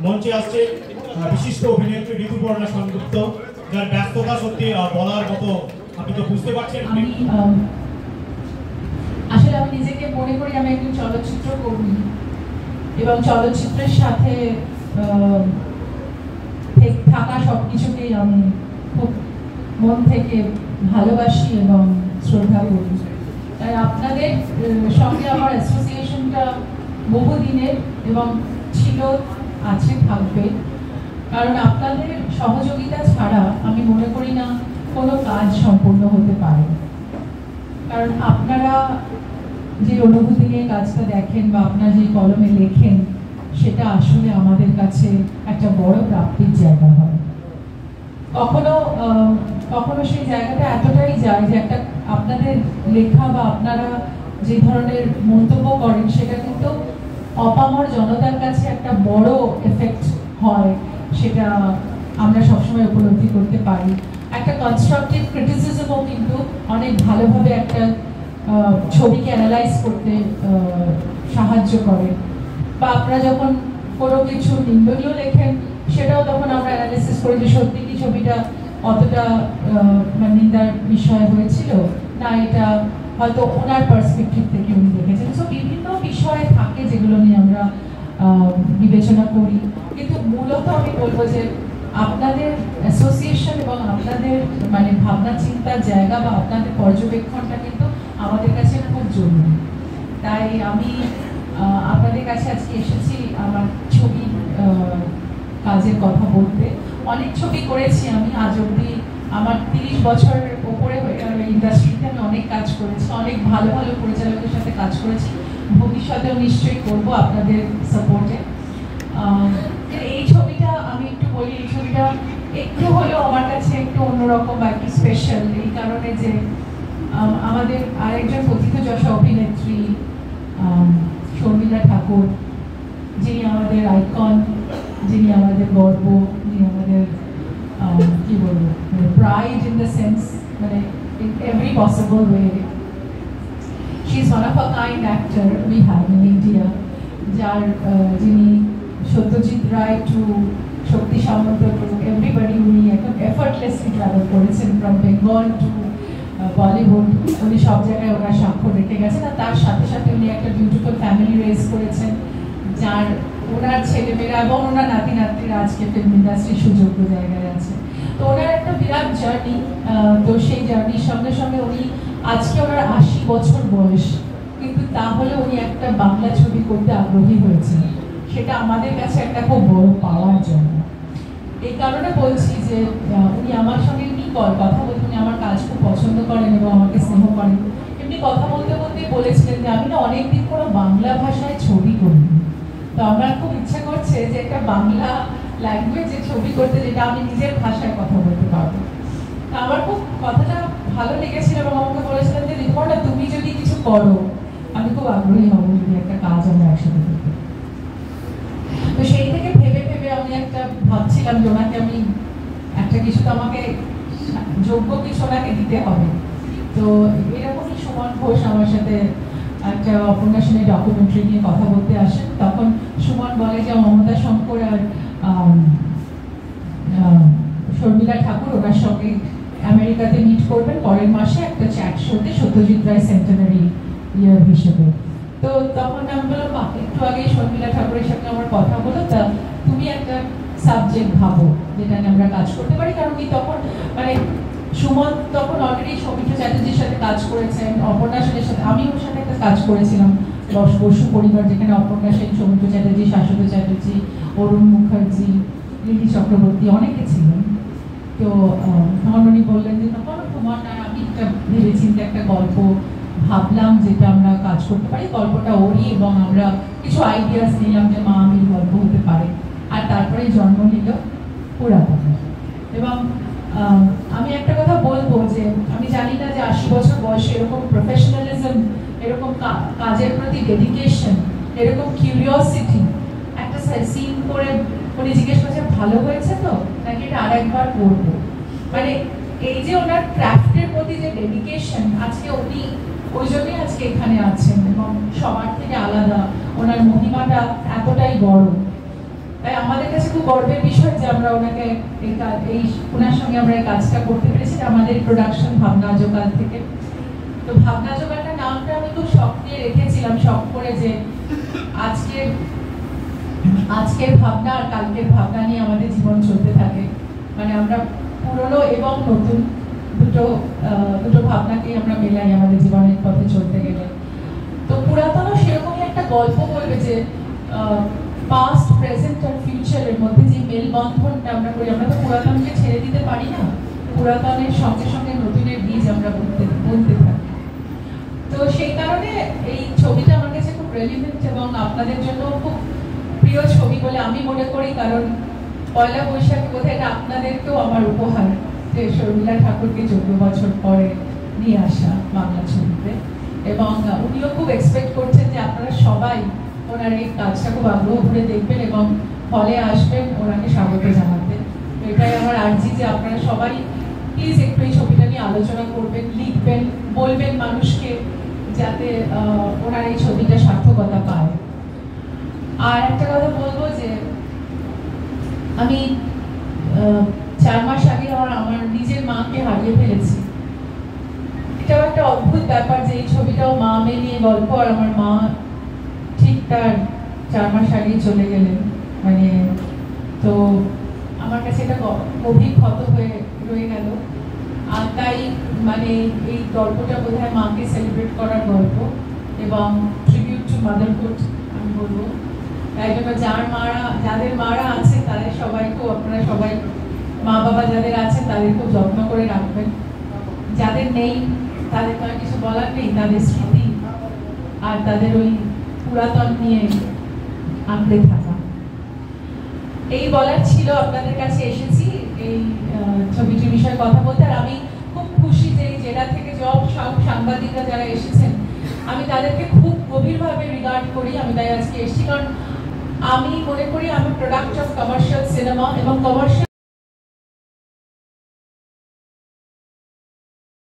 মঞ্চে আসছে বিশিষ্ট অভিনেত্রী ঋতুপর্ণা সেনগুপ্ত, যার ব্যস্ততা সত্যি বলার মতো, আপনি তো বুঝতে পারছেন। আসলে আমি নিজেকে মনে করি আমি একজন চলচ্চিত্র কর্মী এবং চলচ্চিত্রের সাথে থাকা সবকিছুকেই আমি খুব মন থেকে ভালোবাসি এবং শ্রদ্ধা করি। তাই আপনাদের সঙ্গে আমার অ্যাসোসিয়েশনটা বহুদিনের এবং ছিল, আছে, থাকবে। কারণ আপনাদের সহযোগিতা ছাড়া আমি মনে করি না কোনো কাজ সম্পূর্ণ হতে পারে। কারণ আপনারা যে অনুভূতি নিয়ে কাজটা দেখেন বা আপনারা যে কলমে লেখেন, সেটা আসলে আমাদের কাছে একটা বড় প্রাপ্তির জায়গা হয়। কখনো কখনো সেই জায়গাটা এতটাই যায় যে একটা আপনাদের লেখা বা আপনারা যে ধরনের মন্তব্য করেন সেটা কিন্তু অপামর জনতার কাছে একটা বড় এফেক্ট হয়, সেটা আমরা সবসময় উপলব্ধি করতে পারি। একটা কনস্ট্রাকটিভ ক্রিটিসিজমও কিন্তু অনেক ভালোভাবে একটা ছবিকে অ্যানালাইজ করতে সাহায্য করে। বা আপনারা যখন কোনো কিছু নিন্দনীয় লেখেন, সেটাও তখন আমরা অ্যানালিসিস করি যে সত্যি কি ছবিটা অতটা নিন্দার বিষয় হয়েছিল, না এটা হয়তো ওনার পার্সপেক্টিভ থেকে উনি দেখেছেন। সো বিভিন্ন বিষয় থাকে যেগুলো নিয়ে আমরা বিবেচনা করি। কিন্তু মূলত আমি বলবো যে আপনাদের অ্যাসোসিয়েশন এবং আপনাদের ভাবনা চিন্তার জায়গা বা আপনাদের পর্যবেক্ষণটা কিন্তু আমাদের কাছে খুব জরুরি। তাই আমি আপনাদের কাছে আজকে এসেছি আমার ছবি কাজের কথা বলতে। অনেক ছবি করেছি আমি আজ অবধি, আমার 30 বছরের ওপরে হয়ে গেল ইন্ডাস্ট্রিতে। আমি অনেক কাজ করেছি, অনেক ভালো ভালো পরিচালকের সাথে কাজ করেছি, ভবিষ্যতেও নিশ্চয়ই করবো আপনাদের সাপোর্টে। এই ছবিটা আমি একটু বলি, এই ছবিটা একটু হলেও আমার কাছে একটু অন্যরকম বা একটু স্পেশাল এই কারণে যে আমাদের আরেকজন পথিতযশা অভিনেত্রী শর্মিলা ঠাকুর, যিনি আমাদের আইকন, যিনি আমাদের গর্ব, যিনি আমাদের কি বলবো pride in the sense, in every possible way. She is one of a kind actor we have in India. যার যিনি Satyajit Ray to Shakti Samanta to everybody, উনি এখন এফর্টলেসলি ট্রাভেল করেছেন ফ্রম বেঙ্গল টু বলিউড। উনি সব জায়গায় ওনার স্বাক্ষর রেখে গেছেন। আর তার সাথে সাথে উনি একটা বিউটিফুল ফ্যামিলি রেজ করেছেন, যার ওনার ছেলেমেয়েরা এবং ওনার নাতি নাতনিরা আজকে ফিল্ম ইন্ডাস্ট্রির সুযোগ্য জায়গায় আছে। তো ওনার একটা বিরাট জার্নি। তো সেই জার্নির সঙ্গে সঙ্গে উনি আজকে ওনার 80 বছর বয়স, কিন্তু তাহলে উনি একটা বাংলা ছবি করতে আগ্রহী হয়েছেন। সেটা আমাদের কাছে একটা খুব বড় পাওয়ার জন্য। এই কারণে বলছি যে উনি আমার সঙ্গে এমনি কথা বলতে, উনি আমার কাজ খুব পছন্দ করেন এবং আমাকে স্নেহ করেন। এমনি কথা বলতে বলতেই বলেছিলেন যে আমি না অনেকদিন কোনো বাংলা ভাষায় ছবি করিনি, তো আমার খুব ইচ্ছা করছে যে একটা বাংলা ল্যাঙ্গুয়েজে ছবি করতে, যেটা আমি নিজের ভাষায় কথা বলতে পারবো। তা আমার খুব কথাটা ভালো লেগেছিল এবং আমাকে বলেছিলেন যে ঋতুপর্ণা, তুমি যদি কিছু করো আমি খুব আগ্রহী হব যদি একটা কাজ আমরা একসাথে করতে। তো সেই থেকে ভেবে ভেবে আমি একটা ভাবছিলাম যে ওনাকে আমি একটা কিছু, তো আমাকে যোগ্য কিছু ওনাকে দিতে হবে। তো এরকমই সুমন ঘোষ আমার সাথে একটা উপন্যাসনের ডকুমেন্টারি নিয়ে কথা বলতে আসেন। তখন সুমন বলে যে মমতা শঙ্কর আর শর্মিলা ঠাকুর ওনার সঙ্গে আমেরিকাতে মিট করবেন পরের মাসে একটা চ্যাট শোতে সত্যজিৎ রায় সেন্টেনারি ইয়ার হিসেবে। তো তখন আমি বললাম, বাহ, একটু আগে শর্মিলা ঠাকুরের সঙ্গে আমার কথা হলো, তা তুমি একটা সাবজেক্ট ভাবো যেটা নিয়ে আমরা কাজ করতে পারি। কারণ কি তখন সুমন তখন অলরেডি সৌমিত্র চ্যাটার্জির সাথে কাজ করেছেন, অপর্ণা সেনের সাথে, আমি ওর সাথে একটা কাজ করেছিলাম বসু পরিবার, যেখানে অপর্ণা সেন, সৌমিত্র চ্যাটার্জি, শাশ্বত চ্যাটার্জি, অরুণ মুখার্জি, লিলি চক্রবর্তী অনেকে ছিলেন। তো তখন উনি বললেন যে তখন তোমার আমি একটা ভেবেচিন্তে একটা গল্প ভাবলাম যেটা আমরা কাজ করতে পারি। গল্পটা ওরই এবং আমরা কিছু আইডিয়াস নিলাম যে মা আমির গল্প হতে পারে। আর তারপরে জন্ম নিল পুরাতন। এবং আমি একটা কথা বলবো যে আমি জানি না যে 80 বছর বয়সে এরকম প্রফেশনালিজম, এরকম কাজের প্রতি ডেডিকেশন, এরকম কিউরিওসিটি, একটা সিন করে উনি জিজ্ঞেস করছেন ভালো হয়েছে তো নাকি এটা আরেকবার করবো। এই যে ওনার ক্রাফটের প্রতি যে ডেডিকেশন, আজকে উনি ওই জন্যই আজকে এখানে আছেন এবং সবার থেকে আলাদা। ওনার মহিমাটা এতটাই বড়। তাই আমাদের কাছে খুব গর্বের বিষয় যে আমরা ওনাকে ওনার সঙ্গে আমরা এই কাজটা করতে পেরেছি। আমাদের প্রোডাকশন ভাবনা জোগাল থেকে। তো ভাবনা জোগালটা নামটা আমি খুব শখ নিয়ে রেখেছিলাম, শখ করে যে আজকের ভাবনা আর কালকের ভাবনা নিয়ে আমাদের জীবন চলতে থাকে। মানে আমরা পুরনো এবং নতুন দুটো ভাবনাকে আমরা মেলাই আমাদের জীবনের পথে চলতে গেলে। তো পুরাতনও সেরকমই একটা গল্প বলবে যে পাস্ট, প্রেজেন্ট আর ফিউচারের মধ্যে যে মেলবন্ধনটা আমরা করি, আমরা তো পুরাতনকে ছেড়ে দিতে পারি না, পুরাতনের সঙ্গে সঙ্গে নতুনের বীজ আমরা বুনতে থাকি। তো সেই কারণে এই ছবিটা আমার কাছে খুব রেলিভেন্ট এবং আপনাদের জন্য খুব প্রিয় ছবি বলে আমি মনে করি। কারণ পয়লা বৈশাখে বোধহয় এটা আপনাদেরকেও আমার উপহার যে শর্মিলা ঠাকুরকে 14 বছর পরে নিয়ে আসা বাংলা ছবিতে। এবং উনিও খুব এক্সপেক্ট করছেন যে আপনারা সবাই ওনার এই কাজটা খুব আগ্রহ করে দেখবেন এবং হলে আসবেন ওনাকে স্বাগত জানাতে। এটাই আমার আর্জি যে আপনারা সবাই প্লিজ একটু এই ছবিটা নিয়ে আলোচনা করবেন, লিখবেন, বলবেন মানুষকে, যাতে ওনার এই ছবিটা সার্থকতা পায়। আর একটা কথা বলবো যে আমি 4 মাস আগে আমার নিজের মাকে হারিয়ে ফেলেছি। এটাও একটা অদ্ভুত ব্যাপার যে এই ছবিটাও মা মেয়ে নিয়ে গল্প, আর আমার মা ঠিক তার 4 মাস আগেই চলে গেলেন। মানে তো আমার কাছে এটা গভীর ক্ষত হয়ে রয়ে গেল। আর তাই মানে এই গল্পটা বোধহয় মাকে সেলিব্রেট করার গল্প এবং ট্রিবিউট টু মাদারহুড আমি বলবো। তাই জন্য যাদের মারা আছে তাদের সবাইকেও আপনারা সবাই, মা বাবা যাদের আছে তাদের খুব যত্ন করে রাখবেন। যাদের নেই তাদের তো আর কিছু বলার নেই, তাদের স্মৃতি আর তাদের ওই পুরাতন নিয়ে আঁকড়ে থাকা। এই বলার ছিল, আপনাদের কাছে এসেছি এই ছবিটির বিষয়ে কথা বলতে। আর আমি খুব খুশি যে এই জেলা থেকে সব সাংবাদিকরা যারা এসেছেন আমি তাদেরকে খুব গভীরভাবে রিগার্ড করি। আমি তাই আজকে এসেছি, কারণ আমি মনে করি আমি প্রোডাক্ট অফ কমার্শিয়াল সিনেমা এবং কমার্শিয়াল